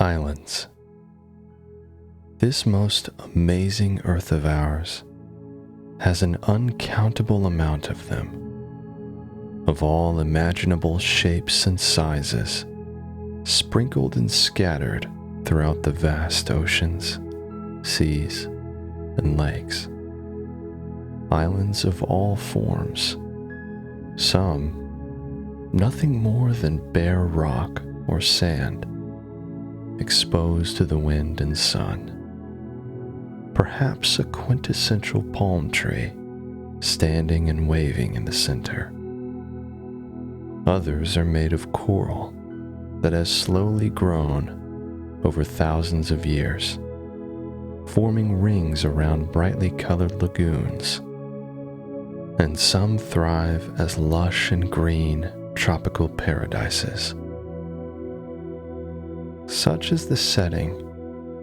Islands. This most amazing earth of ours has an uncountable amount of them, of all imaginable shapes and sizes, sprinkled and scattered throughout the vast oceans, seas, and lakes. Islands of all forms, some nothing more than bare rock or sand, exposed to the wind and sun. Perhaps a quintessential palm tree standing and waving in the center. Others are made of coral that has slowly grown over thousands of years, forming rings around brightly colored lagoons. And some thrive as lush and green tropical paradises. Such is the setting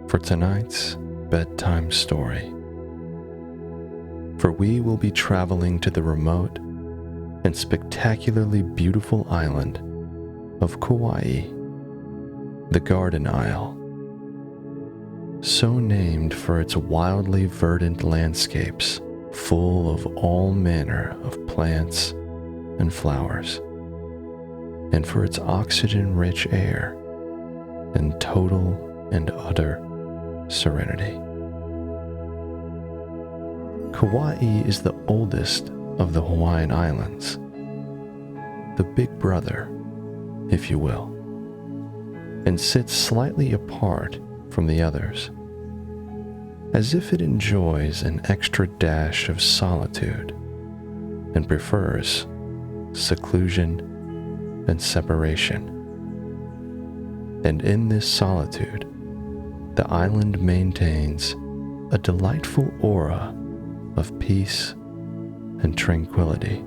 for tonight's bedtime story. For we will be traveling to the remote and spectacularly beautiful island of Kauai, the Garden Isle, so named for its wildly verdant landscapes full of all manner of plants and flowers, and for its oxygen-rich air and total and utter serenity. Kauai is the oldest of the Hawaiian Islands, the big brother, if you will, and sits slightly apart from the others, as if it enjoys an extra dash of solitude and prefers seclusion and separation. And in this solitude, the island maintains a delightful aura of peace and tranquility.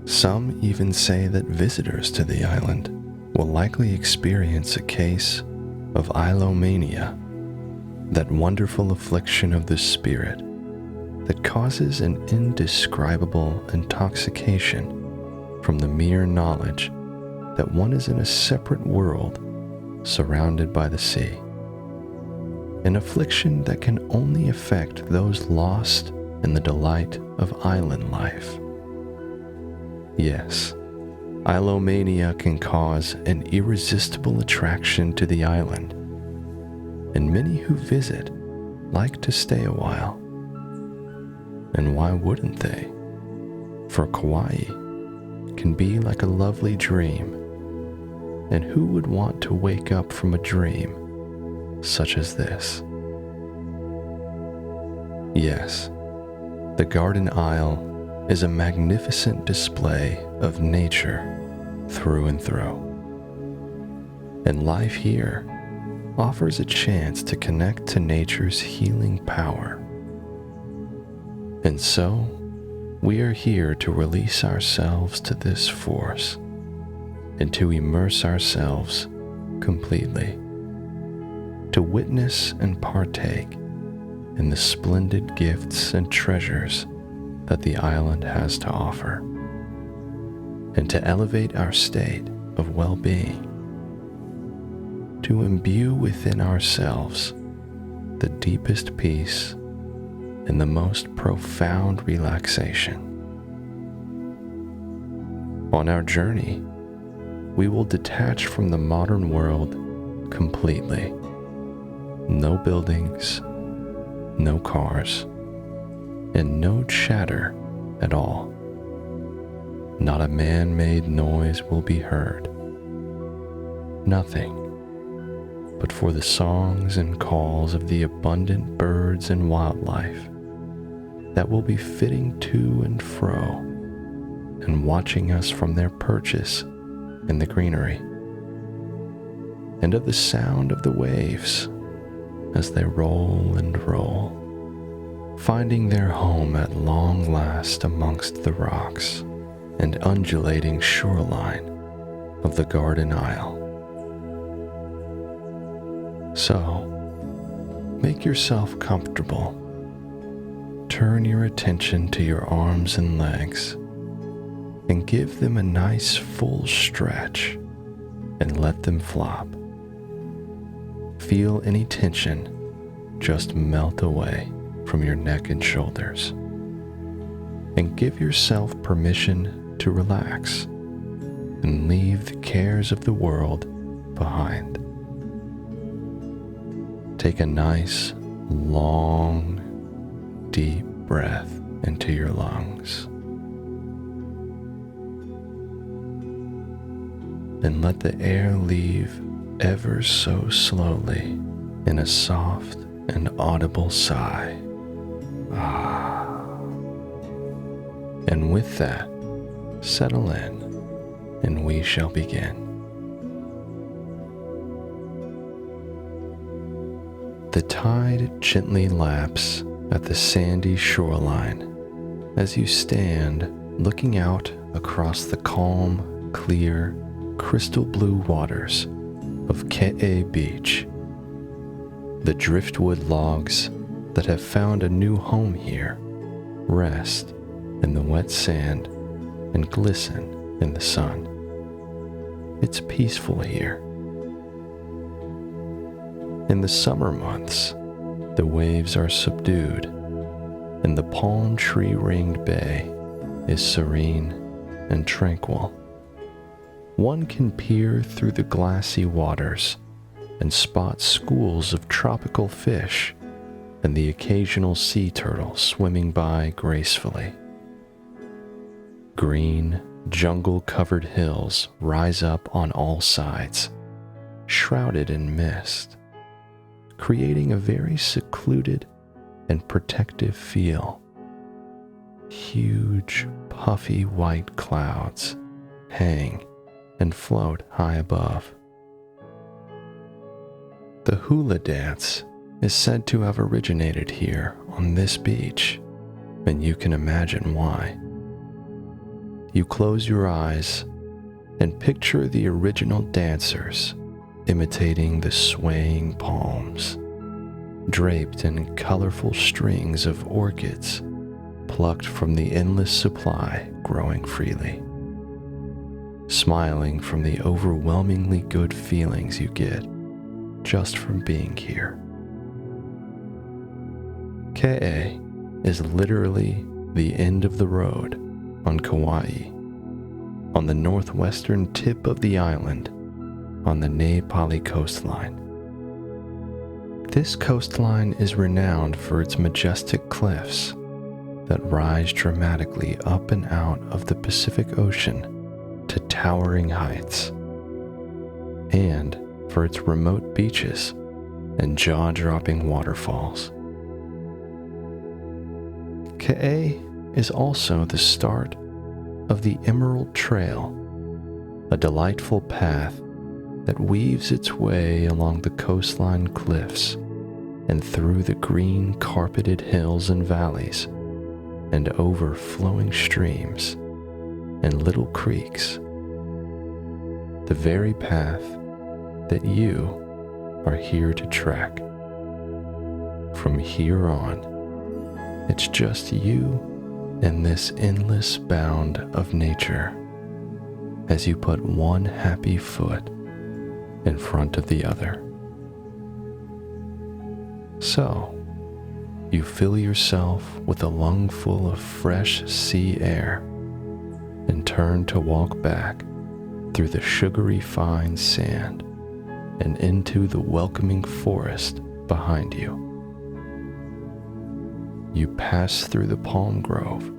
Some even say that visitors to the island will likely experience a case of ailomania, that wonderful affliction of the spirit that causes an indescribable intoxication from the mere knowledge that one is in a separate world surrounded by the sea. An affliction that can only affect those lost in the delight of island life. Yes, ailomania can cause an irresistible attraction to the island, and many who visit like to stay a while. And why wouldn't they? For Kauai can be like a lovely dream, and who would want to wake up from a dream such as this? Yes, the Garden Isle is a magnificent display of nature through and through. And life here offers a chance to connect to nature's healing power. And so, we are here to release ourselves to this force and to immerse ourselves completely, to witness and partake in the splendid gifts and treasures that the island has to offer, and to elevate our state of well-being, to imbue within ourselves the deepest peace and the most profound relaxation. On our journey, we will detach from the modern world completely. No buildings, no cars, and no chatter at all. Not a man-made noise will be heard. Nothing but for the songs and calls of the abundant birds and wildlife that will be flitting to and fro and watching us from their perches in the greenery, and of the sound of the waves as they roll and roll, finding their home at long last amongst the rocks and undulating shoreline of the Garden Isle. So, make yourself comfortable. Turn your attention to your arms and legs and give them a nice full stretch and let them flop Feel any tension just melt away from your neck and shoulders. And give yourself permission to relax and leave the cares of the world behind. Take a nice, long, deep breath into your lungs. And let the air leave ever so slowly in a soft and audible sigh. And with that, settle in, and we shall begin. The tide gently laps at the sandy shoreline as you stand looking out across the calm, clear, crystal blue waters of Ke'e Beach. The driftwood logs that have found a new home here rest in the wet sand and glisten in the sun. It's peaceful here. In the summer months, the waves are subdued and the palm tree-ringed bay is serene and tranquil. One can peer through the glassy waters and spot schools of tropical fish and the occasional sea turtle swimming by gracefully. Green, jungle-covered hills rise up on all sides, shrouded in mist, creating a very secluded and protective feel. Huge, puffy white clouds hang and float high above. The hula dance is said to have originated here on this beach, and you can imagine why. You close your eyes and picture the original dancers imitating the swaying palms, draped in colorful strings of orchids plucked from the endless supply growing freely, smiling from the overwhelmingly good feelings you get just from being here. Ke'e is literally the end of the road on Kauai, on the northwestern tip of the island on the Ne Pali coastline. This coastline is renowned for its majestic cliffs that rise dramatically up and out of the Pacific Ocean to towering heights, and for its remote beaches and jaw-dropping waterfalls. Ke'e is also the start of the Emerald Trail, a delightful path that weaves its way along the coastline cliffs and through the green carpeted hills and valleys and over flowing streams and little creeks. The very path that you are here to track. From here on, it's just you and this endless bound of nature as you put one happy foot in front of the other. So, you fill yourself with a lungful of fresh sea air and turn to walk back through the sugary fine sand and into the welcoming forest behind you. You pass through the palm grove,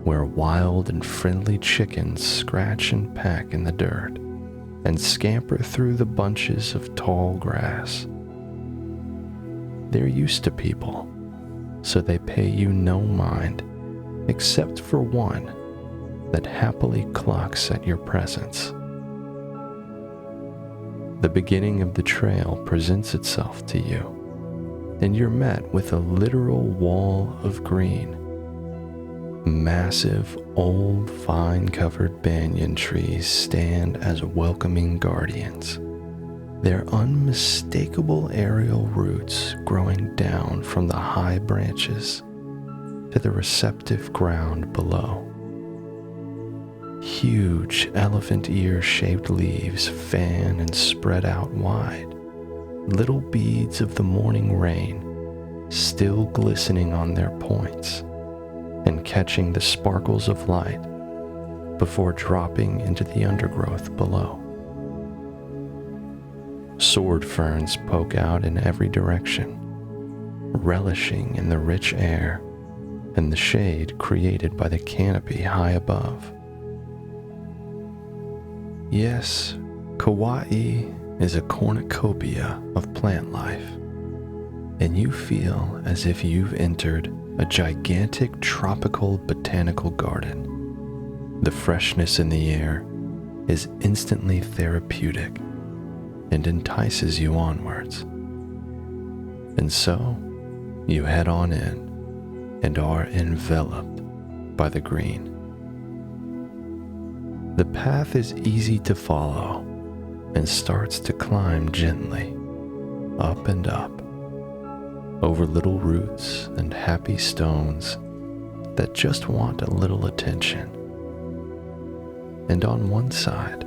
where wild and friendly chickens scratch and peck in the dirt and scamper through the bunches of tall grass. They're used to people, so they pay you no mind, except for one that happily clucks at your presence. The beginning of the trail presents itself to you, and you're met with a literal wall of green. Massive, old, vine-covered banyan trees stand as welcoming guardians, their unmistakable aerial roots growing down from the high branches to the receptive ground below. Huge elephant ear-shaped leaves fan and spread out wide, little beads of the morning rain still glistening on their points and catching the sparkles of light before dropping into the undergrowth below. Sword ferns poke out in every direction, relishing in the rich air and the shade created by the canopy high above. Yes, Kauai is a cornucopia of plant life, and you feel as if you've entered a gigantic tropical botanical garden. The freshness in the air is instantly therapeutic and entices you onwards. And so, you head on in and are enveloped by the green. The path is easy to follow and starts to climb gently, up and up, over little roots and happy stones that just want a little attention. And on one side,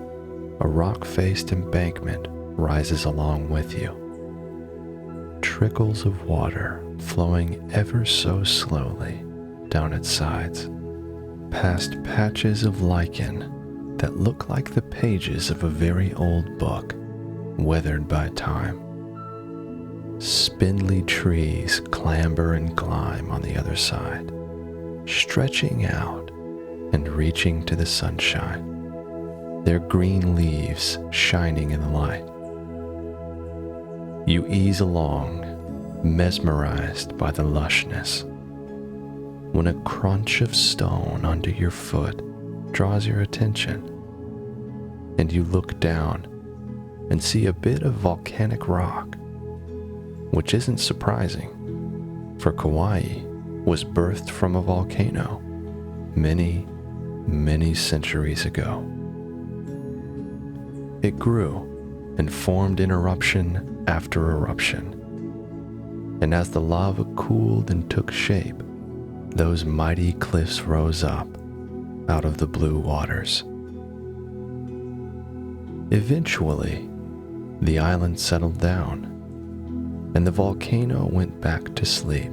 a rock-faced embankment rises along with you. Trickles of water flowing ever so slowly down its sides, past patches of lichen that look like the pages of a very old book, weathered by time. Spindly trees clamber and climb on the other side, stretching out and reaching to the sunshine, their green leaves shining in the light. You ease along, mesmerized by the lushness, when a crunch of stone under your foot draws your attention, and you look down and see a bit of volcanic rock, which isn't surprising, for Kauai was birthed from a volcano many, many centuries ago. It grew and formed in eruption after eruption, and as the lava cooled and took shape, those mighty cliffs rose up out of the blue waters. Eventually, the island settled down, and the volcano went back to sleep.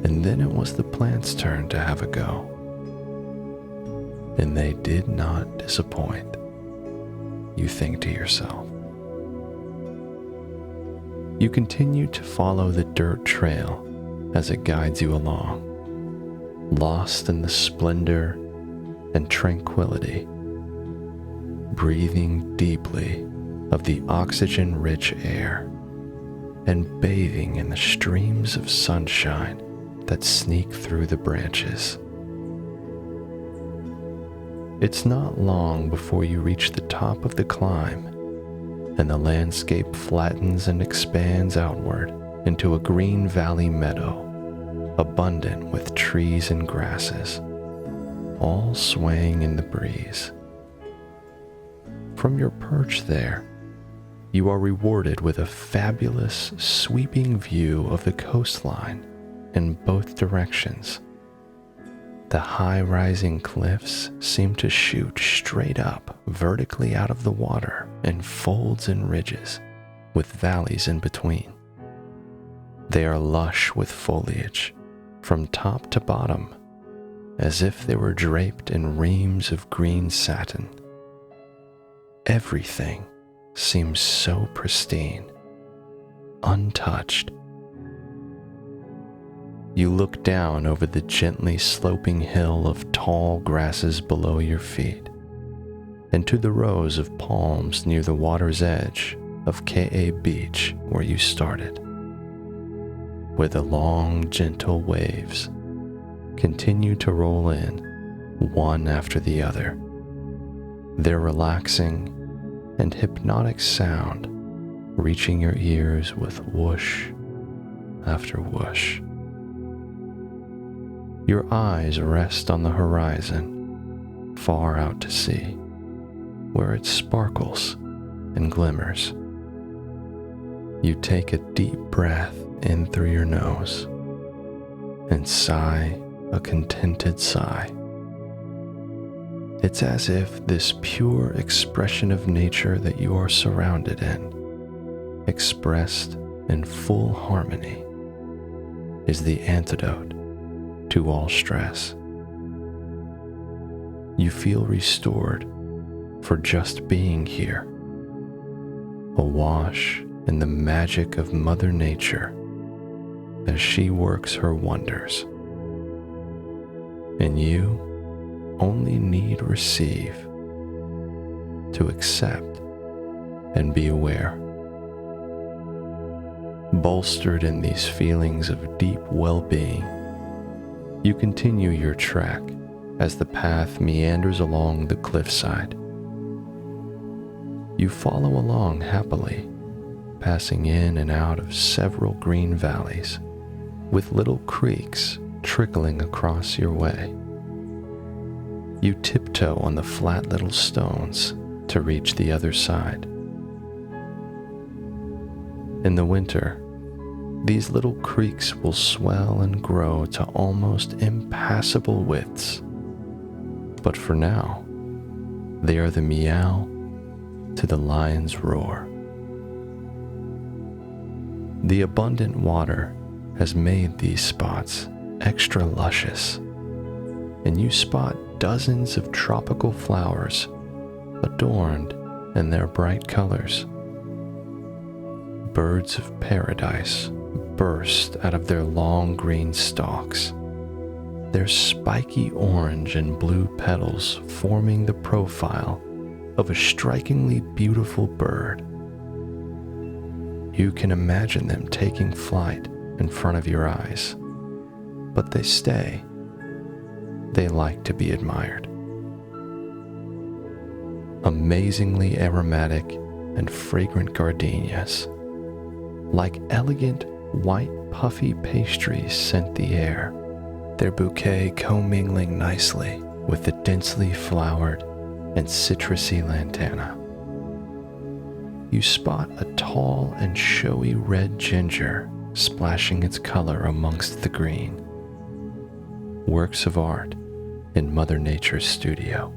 And then it was the plants' turn to have a go. And they did not disappoint, you think to yourself. You continue to follow the dirt trail as it guides you along, lost in the splendor and tranquility, breathing deeply of the oxygen-rich air and bathing in the streams of sunshine that sneak through the branches. It's not long before you reach the top of the climb, and the landscape flattens and expands outward into a green valley meadow, abundant with trees and grasses, all swaying in the breeze. From your perch there, you are rewarded with a fabulous, sweeping view of the coastline in both directions. The high-rising cliffs seem to shoot straight up vertically out of the water in folds and ridges, with valleys in between. They are lush with foliage from top to bottom, as if they were draped in reams of green satin. Everything seems so pristine, untouched. You look down over the gently sloping hill of tall grasses below your feet, and to the rows of palms near the water's edge of Ka Beach where you started, where the long, gentle waves continue to roll in, one after the other, their relaxing and hypnotic sound reaching your ears with whoosh after whoosh. Your eyes rest on the horizon, far out to sea, where it sparkles and glimmers. You take a deep breath in through your nose and sigh a contented sigh. It's as if this pure expression of nature that you are surrounded in expressed in full harmony, is the antidote to all stress. You feel restored for just being here, awash in the magic of Mother Nature as she works her wonders. And you only need receive to accept and be aware. Bolstered in these feelings of deep well-being, you continue your trek as the path meanders along the cliffside. You follow along happily, passing in and out of several green valleys, with little creeks trickling across your way. You tiptoe on the flat little stones to reach the other side. In the winter, these little creeks will swell and grow to almost impassable widths. But for now, they are the meow to the lion's roar. The abundant water has made these spots extra luscious, and you spot dozens of tropical flowers adorned in their bright colors. Birds of paradise burst out of their long green stalks, their spiky orange and blue petals forming the profile of a strikingly beautiful bird. You can imagine them taking flight in front of your eyes, but they stay. They like to be admired. Amazingly aromatic and fragrant gardenias, like elegant white puffy pastries, scent the air, their bouquet commingling nicely with the densely flowered and citrusy lantana. You spot a tall and showy red ginger splashing its color amongst the green. Works of art in Mother Nature's studio.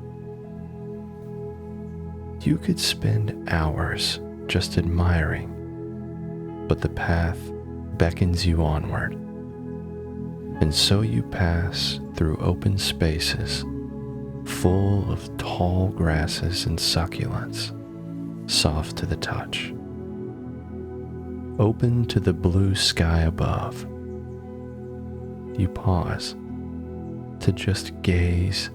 You could spend hours just admiring, but the path beckons you onward, and so you pass through open spaces full of tall grasses and succulents, soft to the touch, open to the blue sky above. You pause to just gaze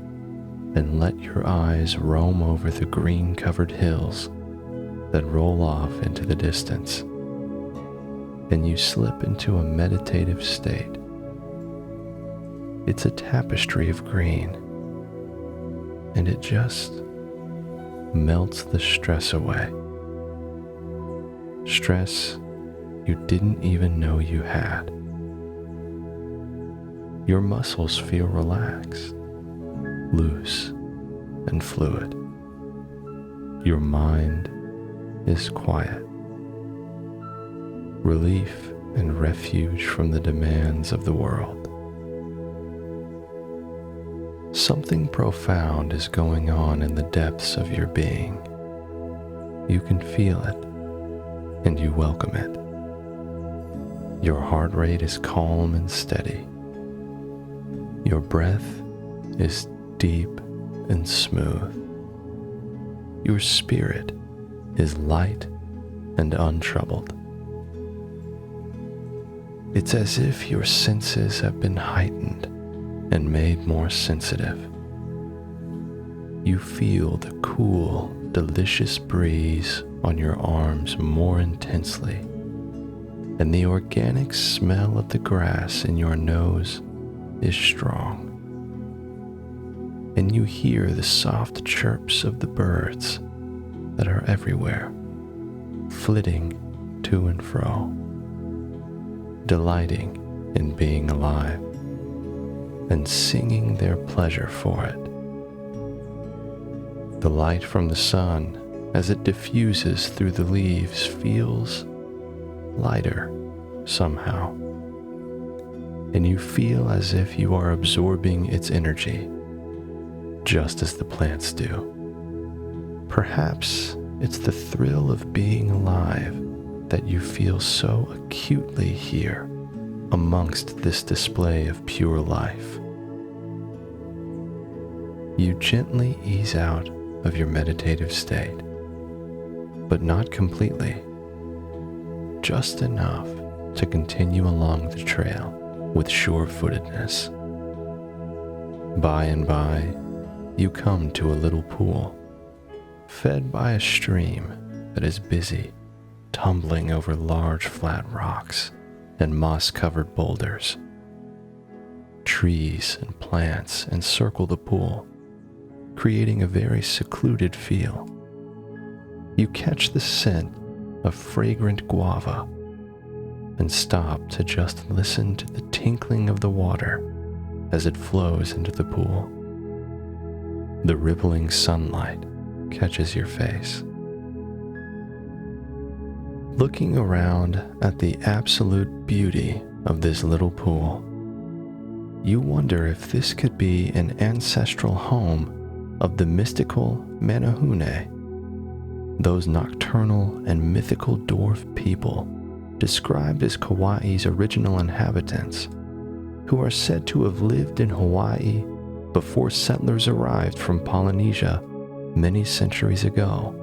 and let your eyes roam over the green-covered hills that roll off into the distance, and you slip into a meditative state. It's a tapestry of green, and it just melts the stress away. Stress you didn't even know you had. Your muscles feel relaxed, loose, and fluid. Your mind is quiet. Relief and refuge from the demands of the world. Something profound is going on in the depths of your being. You can feel it, and you welcome it. Your heart rate is calm and steady. Your breath is deep and smooth. Your spirit is light and untroubled. It's as if your senses have been heightened and made more sensitive. You feel the cool, delicious breeze on your arms more intensely, and the organic smell of the grass in your nose is strong. And you hear the soft chirps of the birds that are everywhere, flitting to and fro, delighting in being alive and singing their pleasure for it. The light from the sun, as it diffuses through the leaves, feels lighter somehow, and you feel as if you are absorbing its energy, just as the plants do. Perhaps it's the thrill of being alive that you feel so acutely here amongst this display of pure life. You gently ease out of your meditative state, but not completely, just enough to continue along the trail with sure-footedness. By and by, you come to a little pool, fed by a stream that is busy tumbling over large flat rocks and moss-covered boulders. Trees and plants encircle the pool, creating a very secluded feel. You catch the scent of fragrant guava and stop to just listen to the tinkling of the water as it flows into the pool. The rippling sunlight catches your face. Looking around at the absolute beauty of this little pool, you wonder if this could be an ancestral home of the mystical Menehune, those nocturnal and mythical dwarf people described as Kauai's original inhabitants, who are said to have lived in Hawaii before settlers arrived from Polynesia many centuries ago,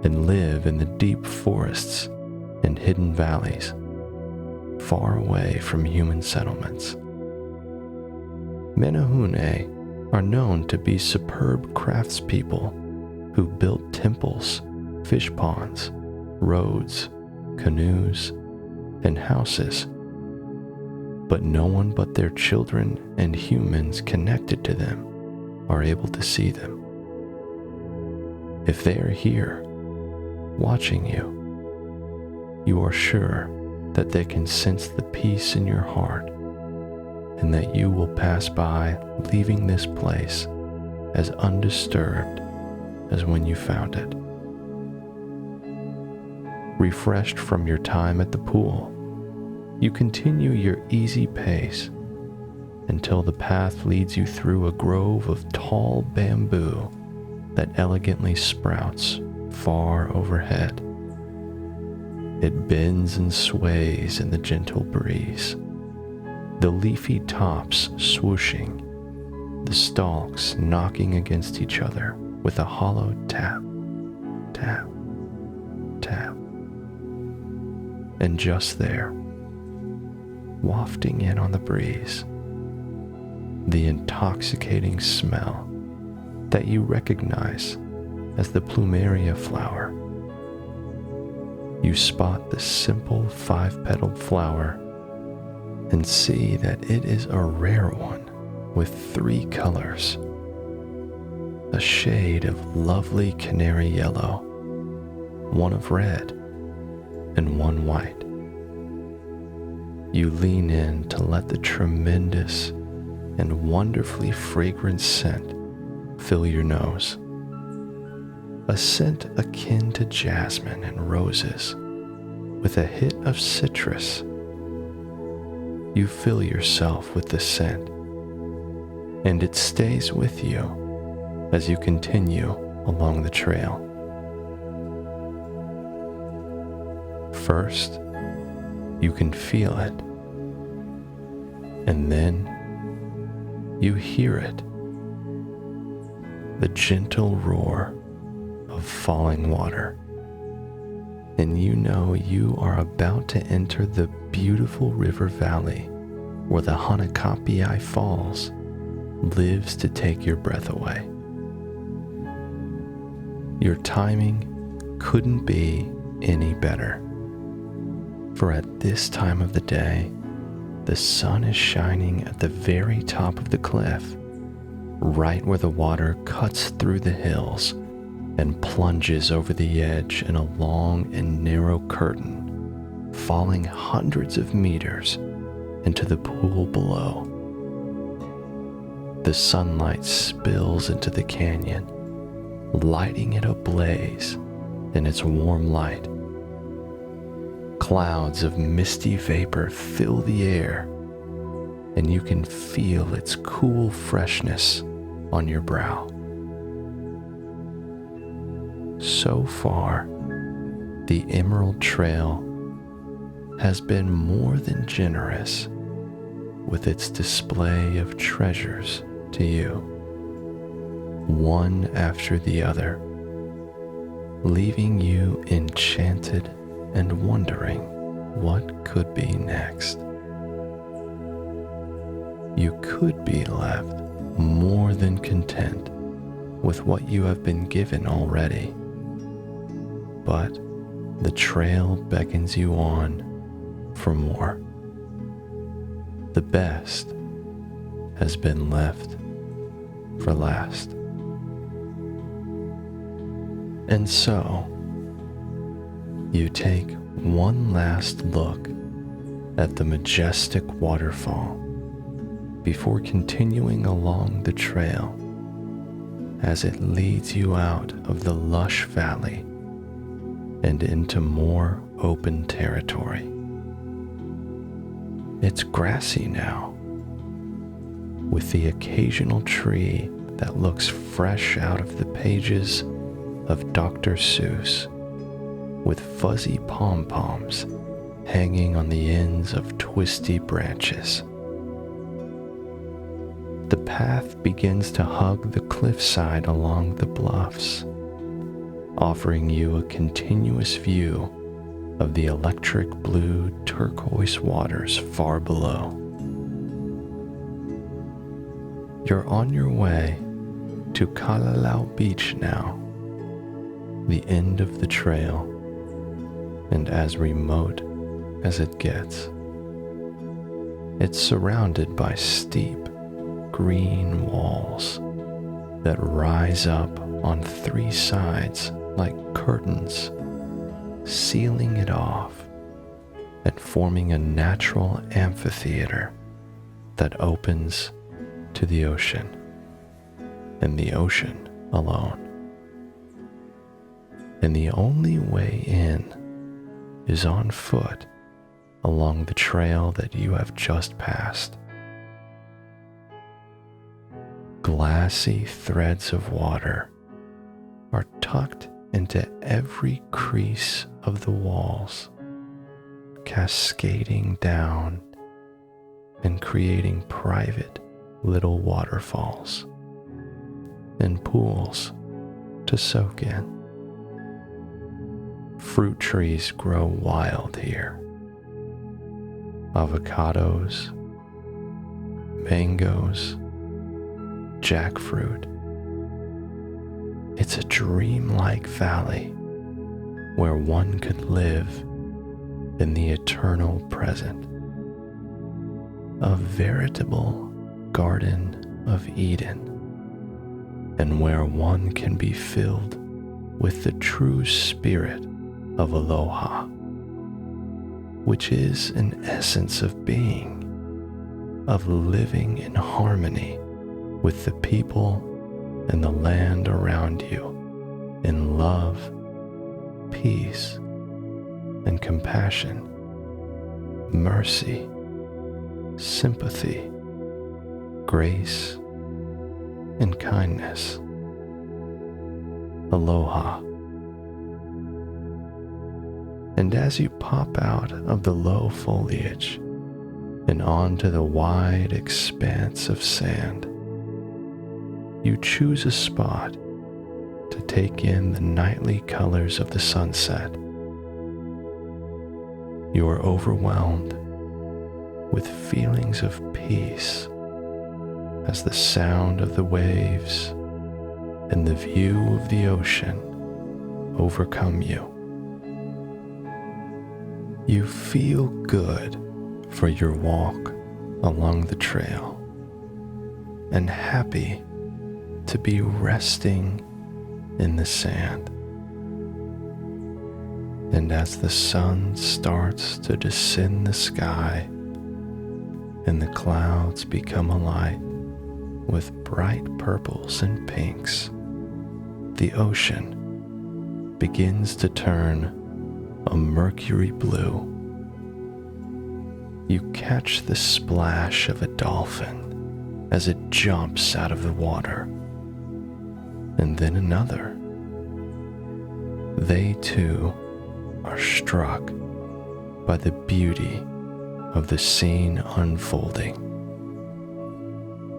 and live in the deep forests and hidden valleys, far away from human settlements. Menehune are known to be superb craftspeople who built temples, fish ponds, roads, canoes, and houses, but no one but their children and humans connected to them are able to see them. If they are here, watching you, you are sure that they can sense the peace in your heart and that you will pass by leaving this place as undisturbed as when you found it. Refreshed from your time at the pool, you continue your easy pace until the path leads you through a grove of tall bamboo that elegantly sprouts far overhead. It bends and sways in the gentle breeze, the leafy tops swooshing, the stalks knocking against each other with a hollow tap, tap, tap. And just there, wafting in on the breeze, the intoxicating smell that you recognize as the plumeria flower. You spot the simple 5-petaled flower and see that it is a rare one with 3 colors, a shade of lovely canary yellow, one of red, and one white. You lean in to let the tremendous and wonderfully fragrant scent fill your nose. A scent akin to jasmine and roses, with a hit of citrus. You fill yourself with the scent, and it stays with you as you continue along the trail. First, you can feel it, and then you hear it, the gentle roar of falling water, and you know you are about to enter the beautiful river valley where the Hanakapiai Falls lives to take your breath away. Your timing couldn't be any better, for at this time of the day, the sun is shining at the very top of the cliff, right where the water cuts through the hills and plunges over the edge in a long and narrow curtain, falling hundreds of meters into the pool below. The sunlight spills into the canyon, lighting it ablaze in its warm light. Clouds of misty vapor fill the air, and you can feel its cool freshness on your brow. So far, the Emerald Trail has been more than generous with its display of treasures to you, one after the other, leaving you enchanted and wondering what could be next. You could be left more than content with what you have been given already, but the trail beckons you on for more. The best has been left for last. And so, you take one last look at the majestic waterfall before continuing along the trail as it leads you out of the lush valley and into more open territory. It's grassy now, with the occasional tree that looks fresh out of the pages of Dr. Seuss, with fuzzy pom-poms hanging on the ends of twisty branches. The path begins to hug the cliffside along the bluffs, offering you a continuous view of the electric blue turquoise waters far below. You're on your way to Kalalau Beach now, the end of the trail, and as remote as it gets. It's surrounded by steep, green walls that rise up on three sides like curtains, sealing it off and forming a natural amphitheater that opens to the ocean, and the ocean alone. And the only way in is on foot along the trail that you have just passed. Glassy threads of water are tucked into every crease of the walls, cascading down and creating private little waterfalls and pools to soak in. Fruit trees grow wild here. Avocados, mangoes, jackfruit. It's a dreamlike valley where one could live in the eternal present. A veritable Garden of Eden, and where one can be filled with the true spirit of aloha, which is an essence of being, of living in harmony with the people and the land around you in love, peace, and compassion, mercy, sympathy, grace, and kindness. Aloha. And as you pop out of the low foliage and onto the wide expanse of sand, you choose a spot to take in the nightly colors of the sunset. You are overwhelmed with feelings of peace as the sound of the waves and the view of the ocean overcome you. You feel good for your walk along the trail and happy to be resting in the sand. And as the sun starts to descend the sky and the clouds become alight with bright purples and pinks, the ocean begins to turn a mercury blue. You catch the splash of a dolphin as it jumps out of the water, and then another. They too are struck by the beauty of the scene unfolding.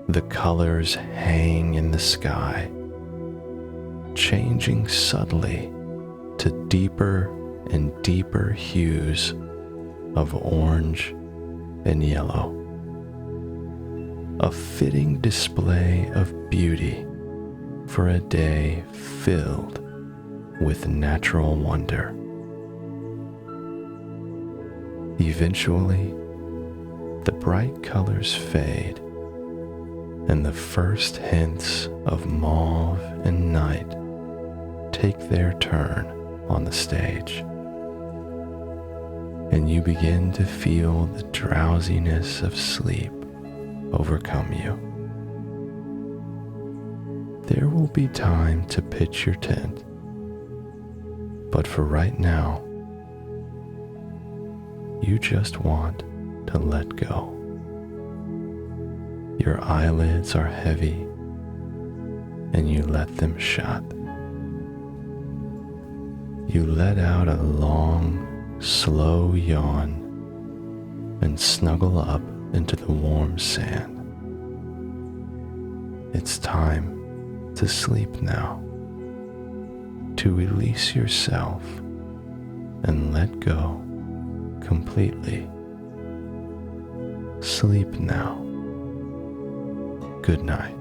The colors hang in the sky, changing subtly to deeper and deeper hues of orange and yellow. A fitting display of beauty for a day filled with natural wonder. Eventually, the bright colors fade, and the first hints of mauve and night take their turn on the stage, and you begin to feel the drowsiness of sleep overcome you. There will be time to pitch your tent, but for right now, you just want to let go. Your eyelids are heavy, and you let them shut. You let out a long, slow yawn and snuggle up into the warm sand. It's time to sleep now, to release yourself and let go completely. Sleep now. Good night.